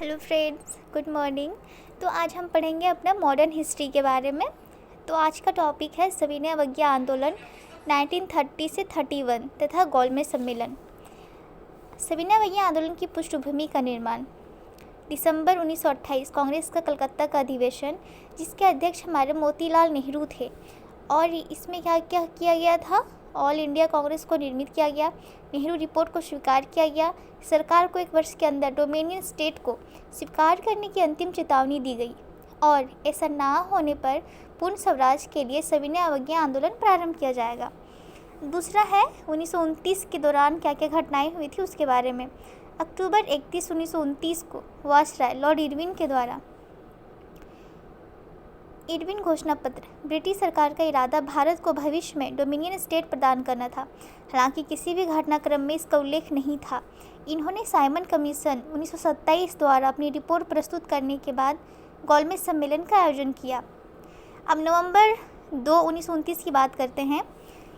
Hello friends, good morning. तो आज हम पढ़ेंगे अपना मॉडर्न हिस्ट्री के बारे में। तो आज का टॉपिक है सविनय अवज्ञा आंदोलन 1930 से 31 तथा गोलमेज सम्मेलन। सविनय अवज्ञा आंदोलन की पृष्ठभूमि का निर्माण। दिसंबर 1928 कांग्रेस का कलकत्ता का अधिवेशन, जिसके अध्यक्ष हमारे मोतीलाल नेहरू थे। और इसमें क्या क्या किया गया था? ऑल इंडिया कांग्रेस को निर्मित किया गया। नेहरू रिपोर्ट को स्वीकार किया गया। सरकार को 1 वर्ष के अंदर डोमिनियन स्टेट को स्वीकार करने की अंतिम चेतावनी दी गई और ऐसा ना होने पर पूर्ण स्वराज के लिए सविनय अवज्ञा आंदोलन प्रारंभ किया जाएगा। दूसरा है 1929 के दौरान क्या क्या घटनाएं हुई थी उसके बारे में। अक्टूबर 31, 1929 को वायसराय लॉर्ड इरविन के द्वारा इरविन घोषणा पत्र। ब्रिटिश सरकार का इरादा भारत को भविष्य में डोमिनियन स्टेट प्रदान करना था। हालांकि किसी भी घटनाक्रम में इसका उल्लेख नहीं था। इन्होंने साइमन कमीशन 1927 द्वारा अपनी रिपोर्ट प्रस्तुत करने के बाद गोलमेज सम्मेलन का आयोजन किया। अब नवंबर 2, 1929 की बात करते हैं।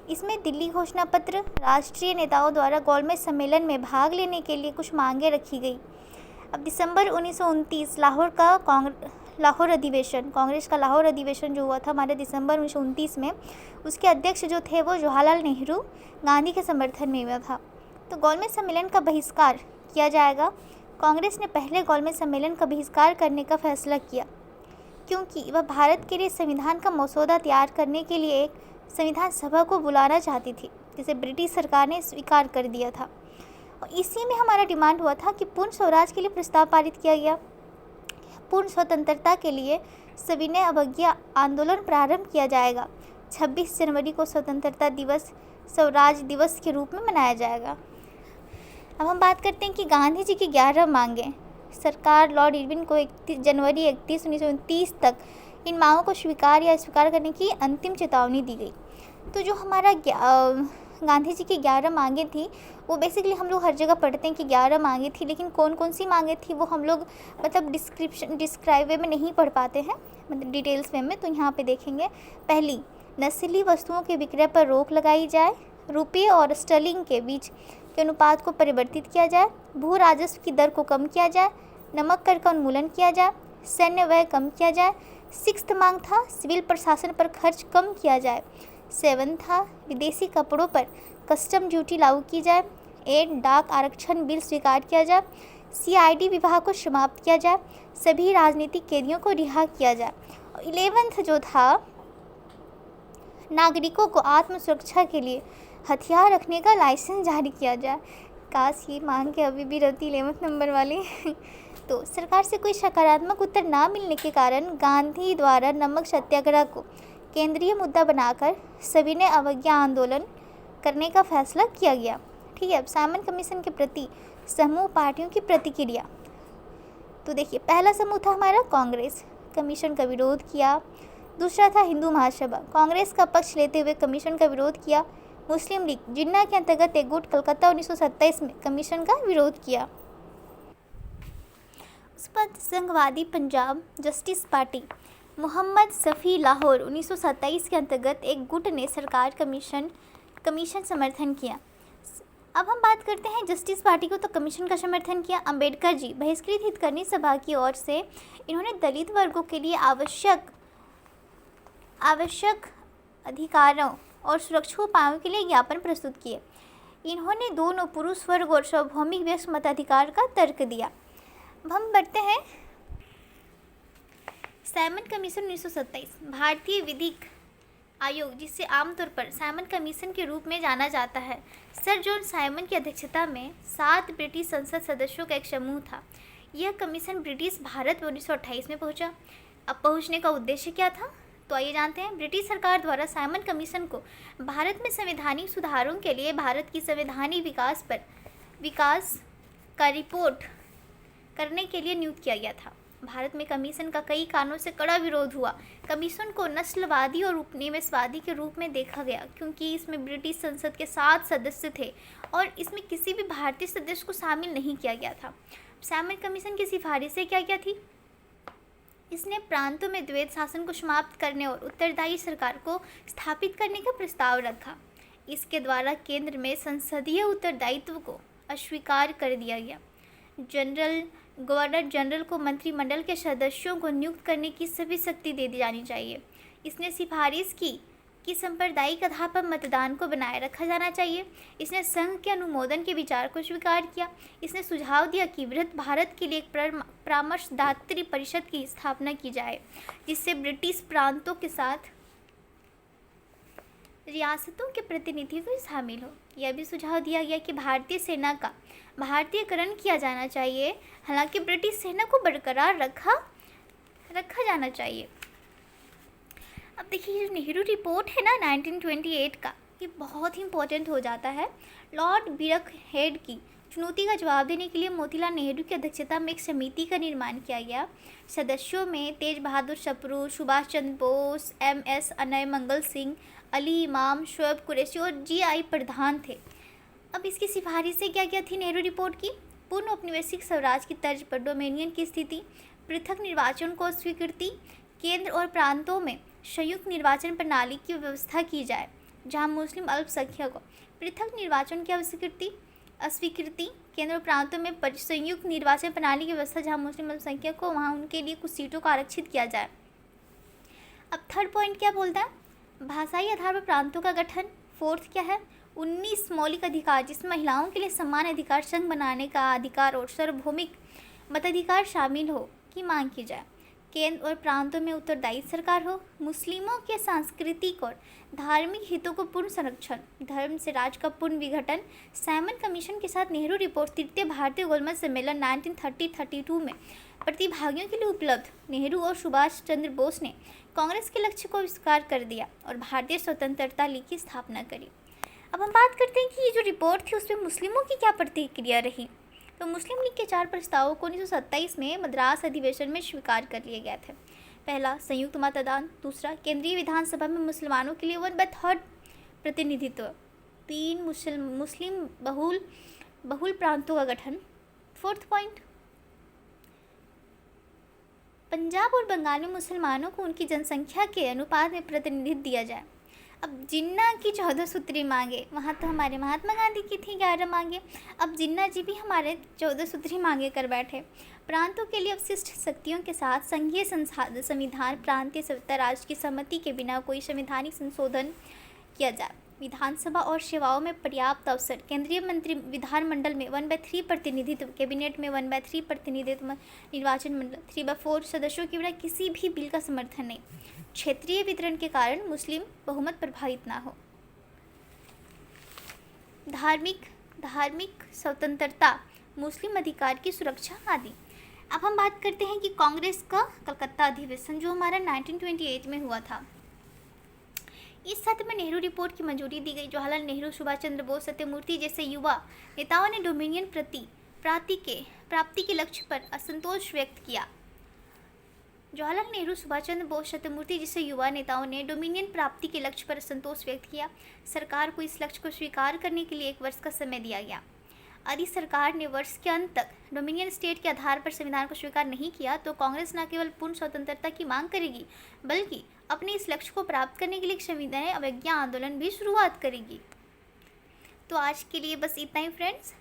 इसमें दिल्ली घोषणा पत्र, राष्ट्रीय नेताओं द्वारा गोलमेज सम्मेलन में भाग लेने के लिए कुछ मांगें रखी गई। अब दिसंबर 1929 लाहौर अधिवेशन, कांग्रेस का लाहौर अधिवेशन जो हुआ था हमारे दिसंबर 1929 में, उसके अध्यक्ष जो थे वो जवाहरलाल नेहरू गांधी के समर्थन में हुआ था। तो गोलमेज सम्मेलन का बहिष्कार किया जाएगा। कांग्रेस ने पहले गोलमेज सम्मेलन का बहिष्कार करने का फैसला किया क्योंकि वह भारत के लिए संविधान का मसौदा तैयार करने के लिए एक संविधान सभा को बुलाना चाहती थी, जिसे ब्रिटिश सरकार ने स्वीकार कर दिया था। और इसी में हमारा डिमांड हुआ था कि पूर्ण स्वराज के लिए प्रस्ताव पारित किया गया। पूर्ण स्वतंत्रता के लिए सविनय अवज्ञा आंदोलन प्रारंभ किया जाएगा। 26 जनवरी को स्वतंत्रता दिवस स्वराज दिवस के रूप में मनाया जाएगा। अब हम बात करते हैं कि गांधी जी की 11 मांगें। सरकार लॉर्ड इरविन को 31 जनवरी 1929 तक इन मांगों को स्वीकार या अस्वीकार करने की अंतिम चेतावनी दी गई। तो जो हमारा गांधी जी की 11 मांगें थी, वो बेसिकली हम लोग हर जगह पढ़ते हैं कि 11 मांगें थी, लेकिन कौन कौन सी मांगें थी वो हम लोग डिस्क्राइब वे में नहीं पढ़ पाते हैं, मतलब डिटेल्स वे में। तो यहाँ पे देखेंगे, पहली, नस्ली वस्तुओं के विक्रय पर रोक लगाई जाए। रुपये और स्टर्लिंग के बीच के अनुपात को परिवर्तित किया जाए। भू राजस्व की दर को कम किया जाए। नमक कर का उन्मूलन किया जाए। सैन्य व्यय कम किया जाए। 6th मांग था, सिविल प्रशासन पर खर्च कम किया जाए। 7 था, विदेशी कपड़ों पर कस्टम ड्यूटी लागू की जाए। 8, डाक आरक्षण बिल स्वीकार किया जाए। CID विभाग को समाप्त किया जाए। सभी राजनीतिक कैदियों को रिहा किया जाए। 11th जो था, नागरिकों को आत्म सुरक्षा के लिए हथियार रखने का लाइसेंस जारी किया जाए। काश ये मांग के अभी भी रहती 11th नंबर वाली। तो सरकार से कोई सकारात्मक उत्तर ना मिलने के कारण गांधी द्वारा नमक सत्याग्रह को केंद्रीय मुद्दा बनाकर सविनय अवज्ञा आंदोलन करने का फैसला किया गया। ठीक है। अब साइमन कमीशन के प्रति समूह पार्टियों की प्रतिक्रिया। तो देखिए, पहला समूह था हमारा कांग्रेस, कमीशन का विरोध किया। दूसरा था हिंदू महासभा, कांग्रेस का पक्ष लेते हुए कमीशन का विरोध किया। मुस्लिम लीग, जिन्ना के अंतर्गत एक गुट, कलकत्ता 1927 में कमीशन का विरोध किया। उस पर संघवादी पंजाब जस्टिस पार्टी, मोहम्मद शफी लाहौर 1927 के अंतर्गत एक गुट ने सरकार कमीशन समर्थन किया। अब हम बात करते हैं जस्टिस पार्टी को, तो कमीशन का समर्थन किया। अंबेडकर जी, बहिष्कृत हितकर्मी सभा की ओर से इन्होंने दलित वर्गों के लिए आवश्यक अधिकारों और सुरक्षा उपायों के लिए ज्ञापन प्रस्तुत किए। इन्होंने दोनों पुरुष वर्ग और सार्वभौमिक व्यक्ति मताधिकार का तर्क दिया। अब हम बढ़ते हैं साइमन कमीशन 1927, भारतीय विधिक आयोग, जिसे आमतौर पर साइमन कमीशन के रूप में जाना जाता है, सर जॉन साइमन की अध्यक्षता में 7 ब्रिटिश संसद सदस्यों का एक समूह था। यह कमीशन ब्रिटिश भारत में 1928 में पहुंचा। अब पहुंचने का उद्देश्य क्या था, तो आइए जानते हैं। ब्रिटिश सरकार द्वारा साइमन कमीशन को भारत में संवैधानिक सुधारों के लिए भारत की संवैधानिक विकास का रिपोर्ट करने के लिए नियुक्त किया गया था। भारत में कमीशन का कई कारणों से कड़ा विरोध हुआ। कमीशन को नस्लवादी और उपनिवेशवादी के रूप में देखा गया क्योंकि इसमें ब्रिटिश संसद के 7 सदस्य थे और इसमें किसी भी भारतीय सदस्य को शामिल नहीं किया गया था। साइमन कमीशन की सिफारिशें क्या क्या थी? इसने प्रांतों में द्वैध शासन को समाप्त करने और उत्तरदायी सरकार को स्थापित करने का प्रस्ताव रखा। इसके द्वारा केंद्र में संसदीय उत्तरदायित्व को अस्वीकार कर दिया गया। जनरल गवर्नर जनरल को मंत्रिमंडल के सदस्यों को नियुक्त करने की सभी शक्ति दे दी जानी चाहिए। इसने सिफारिश की कि सांप्रदायिक आधार पर मतदान को बनाए रखा जाना चाहिए। इसने संघ के अनुमोदन के विचार को स्वीकार किया। इसने सुझाव दिया कि वृहत भारत के लिए एक परामर्शदात्री परिषद की स्थापना की जाए, जिससे ब्रिटिश प्रांतों के साथ रियासतों के प्रतिनिधित्व भी शामिल हो। यह भी सुझाव दिया गया कि भारतीय सेना का भारतीयकरण किया जाना चाहिए। हालांकि ब्रिटिश सेना को बरकरार रखा जाना चाहिए। अब देखिए, जो नेहरू रिपोर्ट है ना 1928 का, ये बहुत ही इम्पोर्टेंट हो जाता है। लॉर्ड बिरकहेड की चुनौती का जवाब देने के लिए मोतीलाल नेहरू की अध्यक्षता में एक समिति का निर्माण किया गया। सदस्यों में तेज बहादुर सप्रू, सुभाष चंद्र बोस, MS अनय मंगल सिंह, अली इमाम, शोएब कुरैशी और GI प्रधान थे। अब इसकी सिफारिशें क्या थी नेहरू रिपोर्ट की? पूर्ण औपनिवेशिक स्वराज की तर्ज पर डोमिनियन की स्थिति, पृथक निर्वाचन को स्वीकृति, केंद्र और प्रांतों में संयुक्त निर्वाचन प्रणाली की व्यवस्था की जाए जहां मुस्लिम अल्पसंख्यकों पृथक निर्वाचन की अस्वीकृति, केंद्र और प्रांतों में संयुक्त निर्वाचन प्रणाली की व्यवस्था जहां मुस्लिम अल्पसंख्यक को वहां उनके लिए कुछ सीटों को आरक्षित किया जाए। अब थर्ड पॉइंट क्या बोलता है? भाषाई आधार पर प्रांतों का गठन। फोर्थ क्या है? 19 मौलिक अधिकार, जिसमें महिलाओं के लिए समान अधिकार, संघ बनाने का अधिकार और सार्वभौमिक मताधिकार शामिल हो की मांग की जाए। केंद्र और प्रांतों में उत्तरदायी सरकार हो। मुस्लिमों के सांस्कृतिक और धार्मिक हितों को पूर्ण संरक्षण, धर्म से राज का पूर्ण विघटन। साइमन कमीशन के साथ नेहरू रिपोर्ट तृतीय भारतीय गोलमेज सम्मेलन 1930-32 में प्रतिभागियों के लिए उपलब्ध। नेहरू और सुभाष चंद्र बोस ने कांग्रेस के लक्ष्य को स्वीकार कर दिया और भारतीय स्वतंत्रता लीग की स्थापना करी। अब हम बात करते हैं कि ये जो रिपोर्ट थी उसमें मुस्लिमों की क्या प्रतिक्रिया रही। तो मुस्लिम लीग के 4 प्रस्तावों को 1927 में मद्रास अधिवेशन में स्वीकार कर लिए गए थे। पहला, संयुक्त मतदान। दूसरा, केंद्रीय विधानसभा में मुसलमानों के लिए 1/3 प्रतिनिधित्व। 3, मुस्लिम बहुल प्रांतों का गठन। फोर्थ पॉइंट, पंजाब और बंगाल में मुसलमानों को उनकी जनसंख्या के अनुपात में प्रतिनिधित्व दिया जाए। अब जिन्ना की 14 सूत्री मांगे, वहाँ तो हमारे महात्मा गांधी की थी 11 मांगे। अब जिन्ना जी भी हमारे 14 सूत्री मांगे कर बैठे। प्रांतों के लिए अवशिष्ट शक्तियों के साथ संघीय संविधान, प्रांतीय सत्ता राज्य की सहमति के बिना कोई संवैधानिक संशोधन किया जाए। विधानसभा और सेवाओं में पर्याप्त अवसर। केंद्रीय विधानमंडल में 1/3 प्रतिनिधित्व, कैबिनेट में 1/3 प्रतिनिधित्व, निर्वाचन मंडल 3/4 सदस्यों के बिना किसी भी बिल का समर्थन नहीं। क्षेत्रीय वितरण के कारण मुस्लिम बहुमत प्रभावित ना हो। धार्मिक स्वतंत्रता, मुस्लिम अधिकार की सुरक्षा आदि। अब हम बात करते हैं कि कांग्रेस का कलकत्ता अधिवेशन जो हमारा 1928 में हुआ था। इस सत्र में नेहरू रिपोर्ट की मंजूरी दी गई। जवाहरलाल नेहरू, सुभाष चंद्र बोस, सत्यमूर्ति जैसे युवा नेताओं ने डोमिनियन प्राप्ति के लक्ष्य पर असंतोष व्यक्त किया। जवाहरलाल नेहरू, सुभाष चंद्र बोस, सत्यमूर्ति जैसे युवा नेताओं ने डोमिनियन प्राप्ति के लक्ष्य पर असंतोष व्यक्त किया। सरकार को इस लक्ष्य को स्वीकार करने के लिए 1 वर्ष का समय दिया गया। यदि सरकार ने वर्ष के अंत तक डोमिनियन स्टेट के आधार पर संविधान को स्वीकार नहीं किया तो कांग्रेस न केवल पूर्ण स्वतंत्रता की मांग करेगी बल्कि अपने इस लक्ष्य को प्राप्त करने के लिए एक संविधान अवज्ञा आंदोलन भी शुरुआत करेगी। तो आज के लिए बस इतना ही फ्रेंड्स।